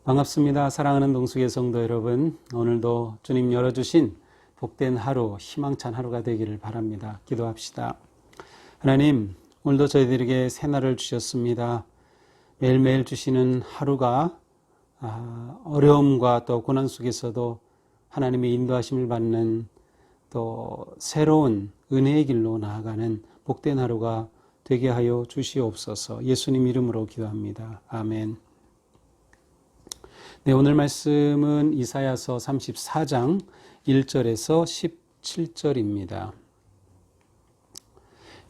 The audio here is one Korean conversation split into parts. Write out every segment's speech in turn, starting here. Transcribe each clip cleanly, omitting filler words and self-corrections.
반갑습니다. 사랑하는 동숙의 성도 여러분, 오늘도 주님 열어주신 복된 하루, 희망찬 하루가 되기를 바랍니다. 기도합시다. 하나님, 오늘도 저희들에게 새날을 주셨습니다. 매일매일 주시는 하루가 어려움과 또 고난 속에서도 하나님의 인도하심을 받는 또 새로운 은혜의 길로 나아가는 복된 하루가 되게 하여 주시옵소서. 예수님 이름으로 기도합니다. 아멘. 네, 오늘 말씀은 이사야서 34장 1절에서 17절입니다.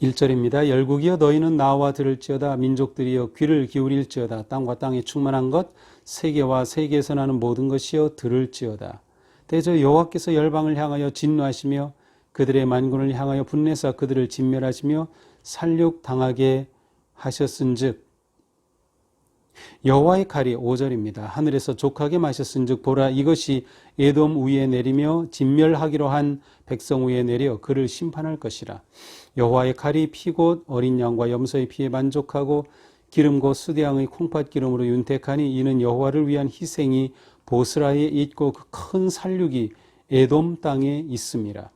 1절입니다. 열국이여 너희는 나와 들을지어다. 민족들이여 귀를 기울일지어다. 땅과 땅에 충만한 것 세계와 세계에서 나는 모든 것이여 들을지어다. 대저 여호와께서 열방을 향하여 진노하시며 그들의 만군을 향하여 분내사 그들을 진멸하시며 살육당하게 하셨은즉 여호와의 칼이 5절입니다. 하늘에서 족하게 마셨은즉 보라 이것이 에돔 위에 내리며 진멸하기로 한 백성 위에 내려 그를 심판할 것이라. 여호와의 칼이 피곧 어린 양과 염소의 피에 만족하고 기름 곧 수대양의 콩팥 기름으로 윤택하니 이는 여호와를 위한 희생이 보스라에 있고 그 큰 살육이 에돔 땅에 있음이라.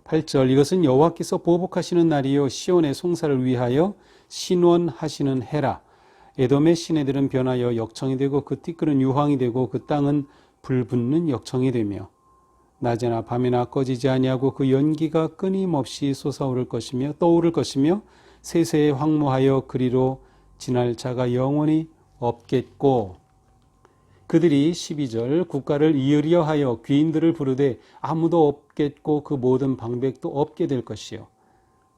8절 이것은 여호와께서 보복하시는 날이요 시온의 송사를 위하여 신원하시는 해라. 에돔의 시내들은 변하여 역청이 되고 그 티끌은 유황이 되고 그 땅은 불붙는 역청이 되며 낮에나 밤에나 꺼지지 아니하고 그 연기가 끊임없이 솟아오를 것이며 떠오를 것이며 세세에 황무하여 그리로 지날 자가 영원히 없겠고 그들이 12절 국가를 이으려 하여 귀인들을 부르되 아무도 없겠고 그 모든 방백도 없게 될 것이요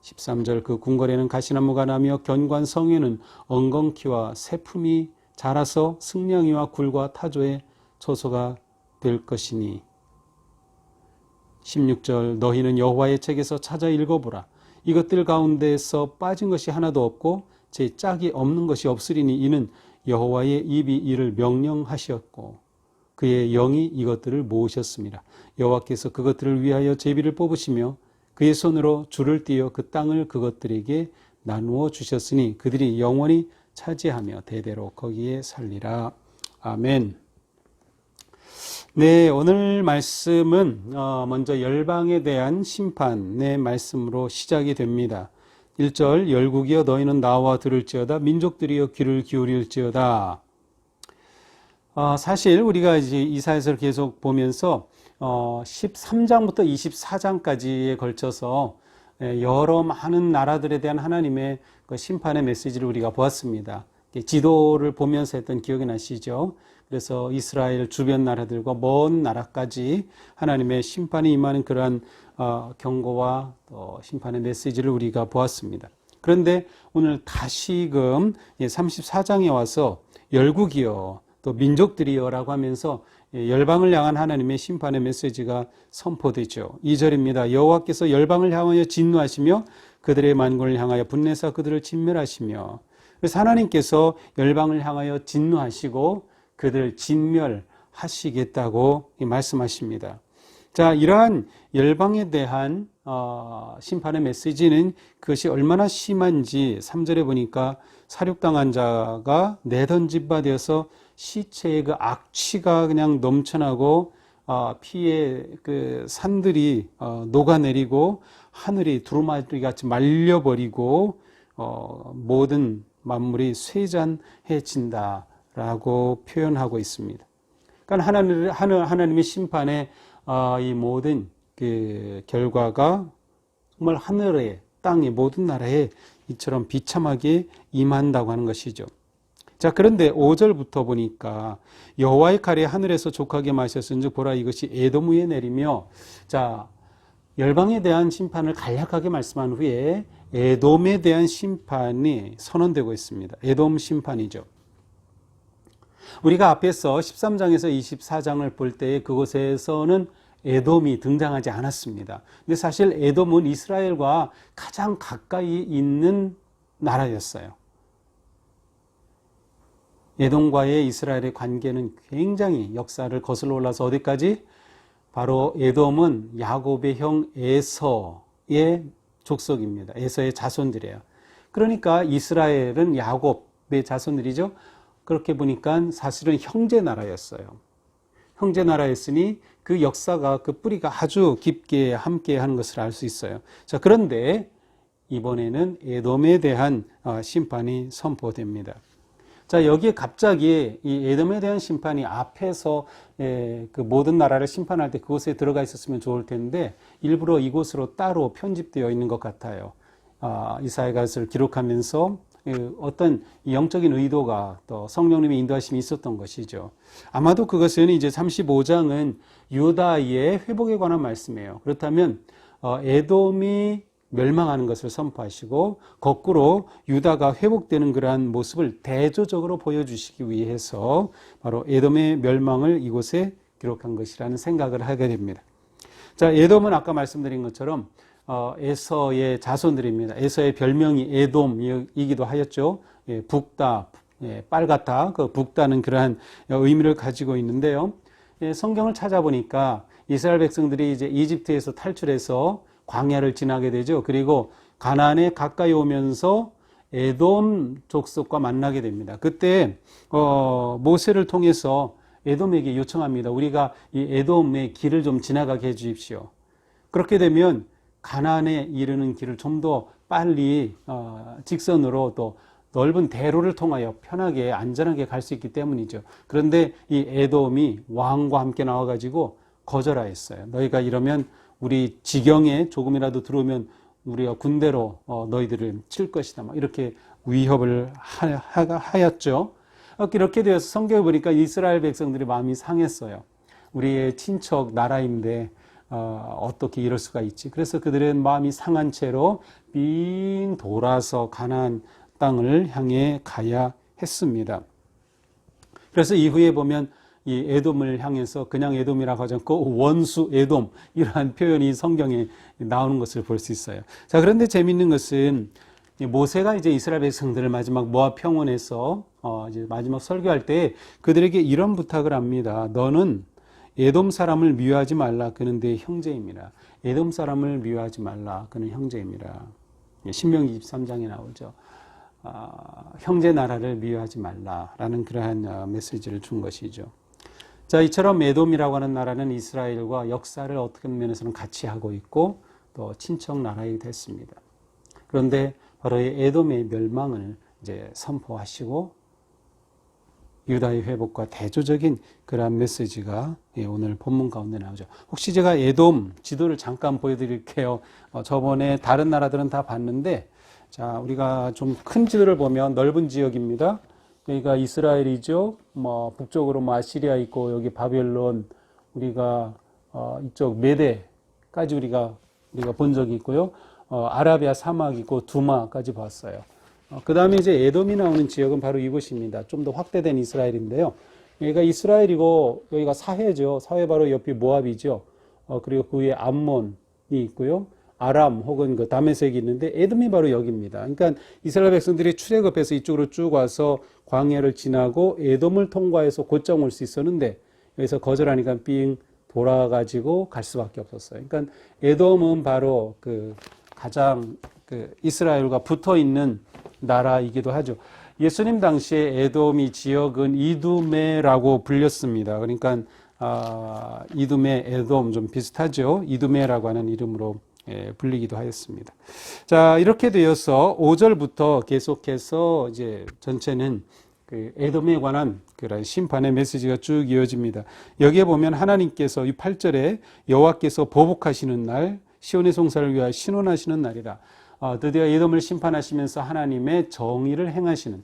13절 그 궁궐에는 가시나무가 나며 견관 성에는 엉겅퀴와 새품이 자라서 승냥이와 굴과 타조의 처소가 될 것이니 16절 너희는 여호와의 책에서 찾아 읽어보라. 이것들 가운데서 빠진 것이 하나도 없고 제 짝이 없는 것이 없으리니 이는 여호와의 입이 이를 명령하셨고 그의 영이 이것들을 모으셨습니다. 여호와께서 그것들을 위하여 제비를 뽑으시며 그의 손으로 줄을 띄어 그 땅을 그것들에게 나누어 주셨으니 그들이 영원히 차지하며 대대로 거기에 살리라. 아멘. 네, 오늘 말씀은 먼저 열방에 대한 심판의 말씀으로 시작이 됩니다. 1절 열국이여 너희는 나와 들을지어다. 민족들이여 귀를 기울일지어다. 사실 우리가 이제 이사야서를 계속 보면서 13장부터 24장까지에 걸쳐서 여러 많은 나라들에 대한 하나님의 그 심판의 메시지를 우리가 보았습니다. 지도를 보면서 했던 기억이 나시죠? 그래서 이스라엘 주변 나라들과 먼 나라까지 하나님의 심판이 임하는 그러한 경고와 또 심판의 메시지를 우리가 보았습니다. 그런데 오늘 다시금 34장에 와서 열국이여 또 민족들이여라고 하면서 열방을 향한 하나님의 심판의 메시지가 선포되죠. 2절입니다. 여호와께서 열방을 향하여 진노하시며 그들의 만군을 향하여 분내사 그들을 진멸하시며 그래서 하나님께서 열방을 향하여 진노하시고 그들을 진멸하시겠다고 말씀하십니다. 자, 이러한 열방에 대한 심판의 메시지는 그것이 얼마나 심한지 3절에 보니까 살육당한 자가 내던진 바 되어서 시체의 그 악취가 그냥 넘쳐나고 피의 그 산들이 녹아내리고 하늘이 두루마리 같이 말려버리고 모든 만물이 쇠잔해진다라고 표현하고 있습니다. 그러니까 하나님의 심판의 이 모든 그 결과가 정말 하늘에 땅의 모든 나라에 이처럼 비참하게 임한다고 하는 것이죠. 자, 그런데 5절부터 보니까 여호와의 칼이 하늘에서 족하게 마셨은즉 보라 이것이 에돔 위에 내리며 자, 열방에 대한 심판을 간략하게 말씀한 후에 에돔에 대한 심판이 선언되고 있습니다. 에돔 심판이죠. 우리가 앞에서 13장에서 24장을 볼 때 그곳에서는 에돔이 등장하지 않았습니다. 근데 사실 에돔은 이스라엘과 가장 가까이 있는 나라였어요. 에돔과의 이스라엘의 관계는 굉장히 역사를 거슬러 올라서 어디까지? 바로 에돔은 야곱의 형 에서의 족속입니다. 에서의 자손들이에요. 그러니까 이스라엘은 야곱의 자손들이죠. 그렇게 보니까 사실은 형제 나라였어요. 형제 나라였으니 그 역사가, 그 뿌리가 아주 깊게 함께 하는 것을 알 수 있어요. 자, 그런데 이번에는 에돔에 대한 심판이 선포됩니다. 자, 여기에 갑자기 이 에돔에 대한 심판이 앞에서 그 모든 나라를 심판할 때 그곳에 들어가 있었으면 좋을 텐데 일부러 이곳으로 따로 편집되어 있는 것 같아요. 이사야가 그것을 기록하면서 어떤 영적인 의도가 또 성령님의 인도하심이 있었던 것이죠. 아마도 그것은 이제 35장은 유다의 회복에 관한 말씀이에요. 그렇다면 에돔이 멸망하는 것을 선포하시고 거꾸로 유다가 회복되는 그러한 모습을 대조적으로 보여주시기 위해서 바로 에돔의 멸망을 이곳에 기록한 것이라는 생각을 하게 됩니다. 자, 에돔은 아까 말씀드린 것처럼 에서의 자손들입니다. 에서의 별명이 에돔이기도 하였죠. 북다, 빨갛다, 그 북다는 그러한 의미를 가지고 있는데요. 성경을 찾아보니까 이스라엘 백성들이 이제 이집트에서 탈출해서 광야를 지나게 되죠. 그리고 가나안에 가까이 오면서 에돔 족속과 만나게 됩니다. 그때 모세를 통해서 에돔에게 요청합니다. 우리가 이 에돔의 길을 좀 지나가게 해 주십시오. 그렇게 되면 가나안에 이르는 길을 좀 더 빨리 직선으로 또 넓은 대로를 통하여 편하게 안전하게 갈 수 있기 때문이죠. 그런데 이 에돔이 왕과 함께 나와가지고 거절하였어요. 너희가 이러면 우리 지경에 조금이라도 들어오면 우리가 군대로 너희들을 칠 것이다. 이렇게 위협을 하였죠. 이렇게 되어서 성경에 보니까 이스라엘 백성들의 마음이 상했어요. 우리의 친척 나라인데 어떻게 이럴 수가 있지? 그래서 그들은 마음이 상한 채로 빙 돌아서 가나안 땅을 향해 가야 했습니다. 그래서 이후에 보면 이 에돔을 향해서 그냥 에돔이라고 하지 않고 원수 에돔 이러한 표현이 성경에 나오는 것을 볼 수 있어요. 자, 그런데 재미있는 것은 모세가 이제 이스라엘 백성들을 마지막 모압 평원에서 이제 마지막 설교할 때 그들에게 이런 부탁을 합니다. 너는 에돔 사람을 미워하지 말라. 그는 내 형제입니다. 에돔 사람을 미워하지 말라. 그는 형제입니다. 신명기 23장에 나오죠. 형제 나라를 미워하지 말라라는 그러한 메시지를 준 것이죠. 자, 이처럼 에돔이라고 하는 나라는 이스라엘과 역사를 어떤 면에서는 같이 하고 있고 또 친척 나라이기도 했습니다. 그런데 바로 이 에돔의 멸망을 이제 선포하시고 유다의 회복과 대조적인 그러한 메시지가 오늘 본문 가운데 나오죠. 혹시 제가 에돔 지도를 잠깐 보여드릴게요. 저번에 다른 나라들은 다 봤는데, 자, 우리가 좀 큰 지도를 보면 넓은 지역입니다. 여기가 이스라엘이죠. 북쪽으로 아시리아 있고 여기 바벨론, 우리가 이쪽 메대까지 우리가 본 적이 있고요. 아라비아 사막 있고 두마까지 봤어요. 그 다음에 이제 에돔이 나오는 지역은 바로 이곳입니다. 좀 더 확대된 이스라엘인데요. 여기가 이스라엘이고 여기가 사해죠. 사해 바로 옆이 모압이죠. 그리고 그 위에 암몬이 있고요. 아람 혹은 그 다메섹이 있는데 에돔이 바로 여기입니다. 그러니까 이스라엘 백성들이 출애굽해서 이쪽으로 쭉 와서 광야를 지나고 에돔을 통과해서 곧장 올 수 있었는데 여기서 거절하니까 삥 돌아가지고 갈 수밖에 없었어요. 그러니까 에돔은 바로 그 가장 그 이스라엘과 붙어 있는 나라이기도 하죠. 예수님 당시에 에돔이 지역은 이두메라고 불렸습니다. 그러니까 이두메, 에돔 좀 비슷하죠. 이두메라고 하는 이름으로 불리기도 하였습니다. 자, 이렇게 되어서 5절부터 계속해서 이제 전체는 그 에돔에 관한 그런 심판의 메시지가 쭉 이어집니다. 여기에 보면 하나님께서 이 8절에 여호와께서 보복하시는 날, 시온의 송사를 위하여 신원하시는 날이라. 드디어 에돔을 심판하시면서 하나님의 정의를 행하시는,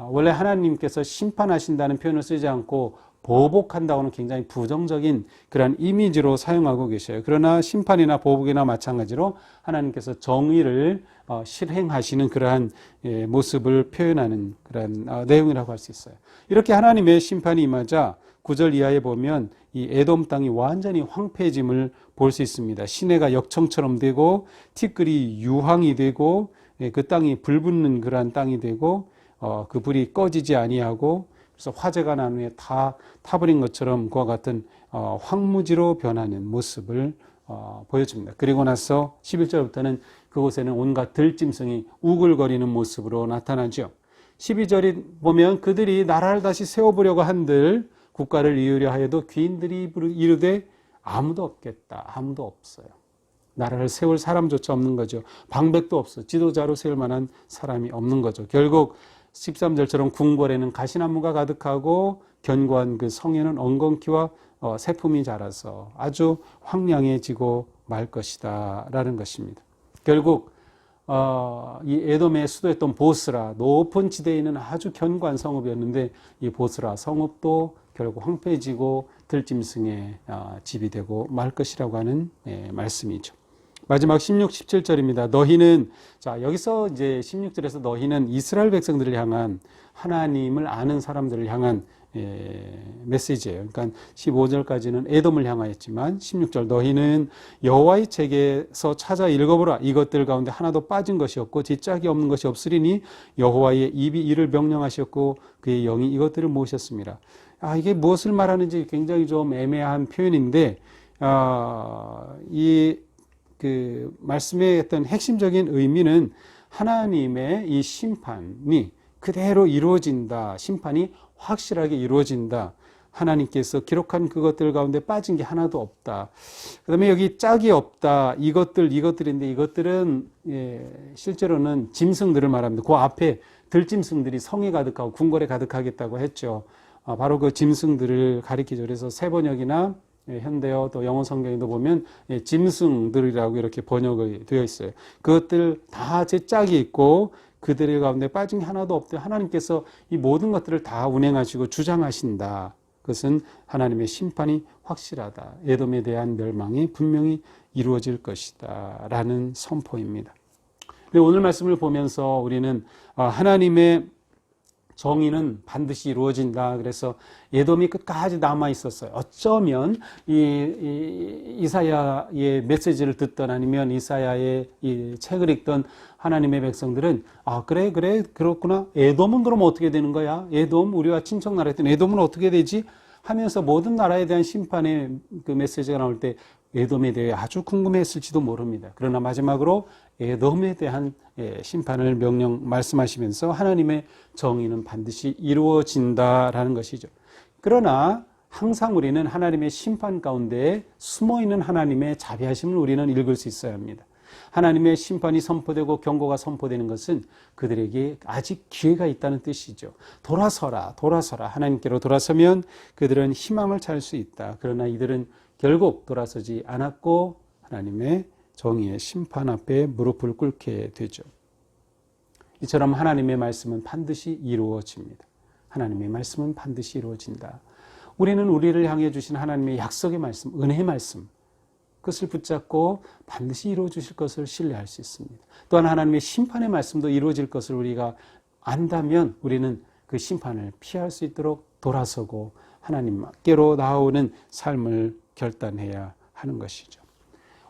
원래 하나님께서 심판하신다는 표현을 쓰지 않고 보복한다고는 굉장히 부정적인 그런 이미지로 사용하고 계셔요. 그러나 심판이나 보복이나 마찬가지로 하나님께서 정의를 실행하시는 그러한 모습을 표현하는 그런 내용이라고 할 수 있어요. 이렇게 하나님의 심판이 임하자 9절 이하에 보면 이 에돔 땅이 완전히 황폐해짐을 볼 수 있습니다. 시내가 역청처럼 되고 티끌이 유황이 되고 그 땅이 불붙는 그러한 땅이 되고 그 불이 꺼지지 아니하고 그래서 화재가 난 후에 다 타버린 것처럼 그와 같은 황무지로 변하는 모습을 보여줍니다. 그리고 나서 11절부터는 그곳에는 온갖 들짐승이 우글거리는 모습으로 나타나죠. 12절이 보면 그들이 나라를 다시 세워보려고 한들 국가를 이으려 하여도 귀인들이 이르되 아무도 없겠다. 아무도 없어요. 나라를 세울 사람조차 없는 거죠. 방백도 없어. 지도자로 세울 만한 사람이 없는 거죠. 결국 13절처럼 궁궐에는 가시나무가 가득하고 견고한 그 성에는 엉겅퀴와 새품이 자라서 아주 황량해지고 말 것이다 라는 것입니다. 결국 이 에돔의 수도였던 보스라, 높은 지대에 있는 아주 견고한 성읍이었는데 이 보스라 성읍도 결국 황폐해지고 들짐승의 집이 되고 말 것이라고 하는 말씀이죠. 마지막 16, 17절입니다. 너희는, 자, 여기서 이제 16절에서 너희는 이스라엘 백성들을 향한 하나님을 아는 사람들을 향한 메시지예요. 그러니까 15절까지는 에돔을 향하였지만 16절 너희는 여호와의 책에서 찾아 읽어보라. 이것들 가운데 하나도 빠진 것이 없고 지짝이 없는 것이 없으리니 여호와의 입이 이를 명령하셨고 그의 영이 이것들을 모으셨습니다. 이게 무엇을 말하는지 굉장히 좀 애매한 표현인데 그 말씀의 어떤 핵심적인 의미는 하나님의 이 심판이 그대로 이루어진다. 심판이 확실하게 이루어진다. 하나님께서 기록한 그것들 가운데 빠진 게 하나도 없다. 그 다음에 여기 짝이 없다. 이것들인데 이것들은 실제로는 짐승들을 말합니다. 그 앞에 들짐승들이 성에 가득하고 궁궐에 가득하겠다고 했죠. 바로 그 짐승들을 가리키죠. 그래서 세번역이나 현대어 또 영어 성경에도 보면 짐승들이라고 이렇게 번역이 되어 있어요. 그것들 다 제 짝이 있고 그들의 가운데 빠진 게 하나도 없대. 하나님께서 이 모든 것들을 다 운행하시고 주장하신다. 그것은 하나님의 심판이 확실하다. 에돔에 대한 멸망이 분명히 이루어질 것이다 라는 선포입니다. 근데 오늘 말씀을 보면서 우리는 하나님의 정의는 반드시 이루어진다. 그래서 에돔이 끝까지 남아 있었어요. 어쩌면 이사야의 메시지를 듣던 아니면 이사야의 이 책을 읽던 하나님의 백성들은 그래 그렇구나. 에돔은 그럼 어떻게 되는 거야? 에돔 우리와 친척 나라였던 에돔은 어떻게 되지? 하면서 모든 나라에 대한 심판의 그 메시지가 나올 때 에돔에 대해 아주 궁금했을지도 모릅니다. 그러나 마지막으로 에돔에 대한 심판을 말씀하시면서 하나님의 정의는 반드시 이루어진다라는 것이죠. 그러나 항상 우리는 하나님의 심판 가운데 숨어있는 하나님의 자비하심을 우리는 읽을 수 있어야 합니다. 하나님의 심판이 선포되고 경고가 선포되는 것은 그들에게 아직 기회가 있다는 뜻이죠. 돌아서라. 하나님께로 돌아서면 그들은 희망을 찾을 수 있다. 그러나 이들은 결국 돌아서지 않았고 하나님의 정의의 심판 앞에 무릎을 꿇게 되죠. 이처럼 하나님의 말씀은 반드시 이루어집니다. 하나님의 말씀은 반드시 이루어진다. 우리는 우리를 향해 주신 하나님의 약속의 말씀, 은혜의 말씀, 그것을 붙잡고 반드시 이루어 주실 것을 신뢰할 수 있습니다. 또한 하나님의 심판의 말씀도 이루어질 것을 우리가 안다면 우리는 그 심판을 피할 수 있도록 돌아서고 하나님께로 나아오는 삶을 결단해야 하는 것이죠.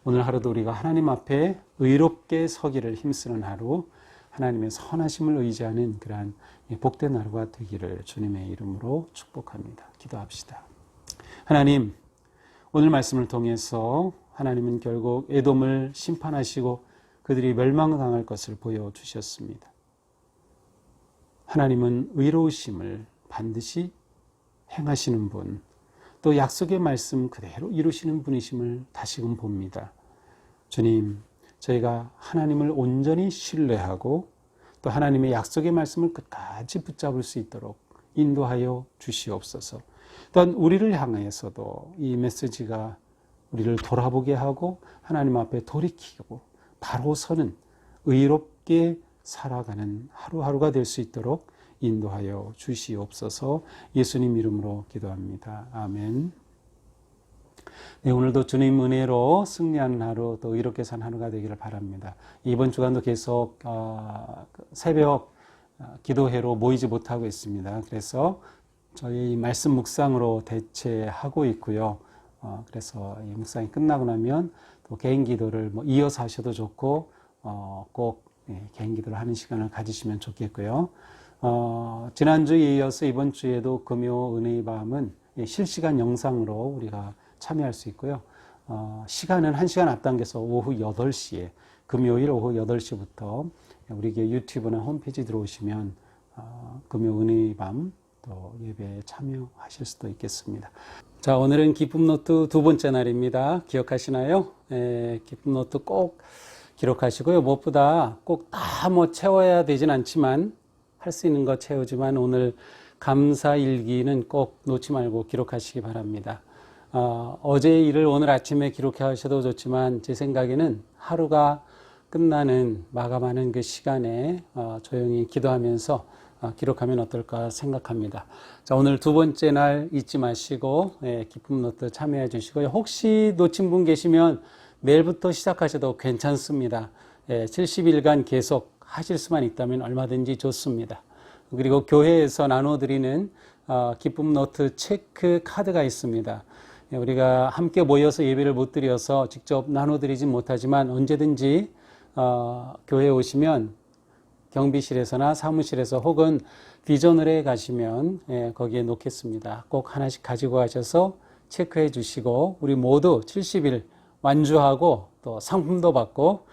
오늘 하루도 우리가 하나님 앞에 의롭게 서기를 힘쓰는 하루, 하나님의 선하심을 의지하는 그러한 복된 하루가 되기를 주님의 이름으로 축복합니다. 기도합시다. 하나님, 오늘 말씀을 통해서 하나님은 결국 에돔을 심판하시고 그들이 멸망당할 것을 보여주셨습니다. 하나님은 의로우심을 반드시 행하시는 분, 또 약속의 말씀 그대로 이루시는 분이심을 다시금 봅니다. 주님, 저희가 하나님을 온전히 신뢰하고 또 하나님의 약속의 말씀을 끝까지 붙잡을 수 있도록 인도하여 주시옵소서. 또한 우리를 향해서도 이 메시지가 우리를 돌아보게 하고 하나님 앞에 돌이키고 바로 서는 의롭게 살아가는 하루하루가 될 수 있도록 인도하여 주시옵소서. 예수님 이름으로 기도합니다. 아멘. 네, 오늘도 주님 은혜로 승리하는 하루, 또 이롭게 산 하루가 되기를 바랍니다. 이번 주간도 계속 새벽 기도회로 모이지 못하고 있습니다. 그래서 저희 말씀 묵상으로 대체하고 있고요. 그래서 이 묵상이 끝나고 나면 또 개인 기도를 이어서 하셔도 좋고 꼭 개인 기도를 하는 시간을 가지시면 좋겠고요. 지난주에 이어서 이번 주에도 금요 은혜의 밤은 실시간 영상으로 우리가 참여할 수 있고요. 시간은 1시간 앞당겨서 오후 8시에 금요일 오후 8시부터 우리 교회 유튜브나 홈페이지 들어오시면 금요 은혜의 밤 또 예배에 참여하실 수도 있겠습니다. 자, 오늘은 기쁨 노트 두 번째 날입니다. 기억하시나요? 기쁨 노트 꼭 기록하시고요. 무엇보다 꼭 다 채워야 되진 않지만 할 수 있는 거 채우지만 오늘 감사 일기는 꼭 놓지 말고 기록하시기 바랍니다. 어제의 일을 오늘 아침에 기록하셔도 좋지만 제 생각에는 하루가 끝나는 마감하는 그 시간에 조용히 기도하면서 기록하면 어떨까 생각합니다. 자, 오늘 두 번째 날 잊지 마시고 기쁨 노트 참여해 주시고요. 혹시 놓친 분 계시면 내일부터 시작하셔도 괜찮습니다. 70일간 계속 하실 수만 있다면 얼마든지 좋습니다. 그리고 교회에서 나눠드리는 기쁨 노트 체크 카드가 있습니다. 우리가 함께 모여서 예배를 못 드려서 직접 나눠드리진 못하지만 언제든지 교회에 오시면 경비실에서나 사무실에서 혹은 비전을에 가시면 거기에 놓겠습니다. 꼭 하나씩 가지고 가셔서 체크해 주시고 우리 모두 70일 완주하고 또 상품도 받고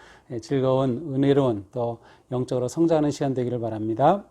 즐거운 은혜로운 또 영적으로 성장하는 시간 되기를 바랍니다.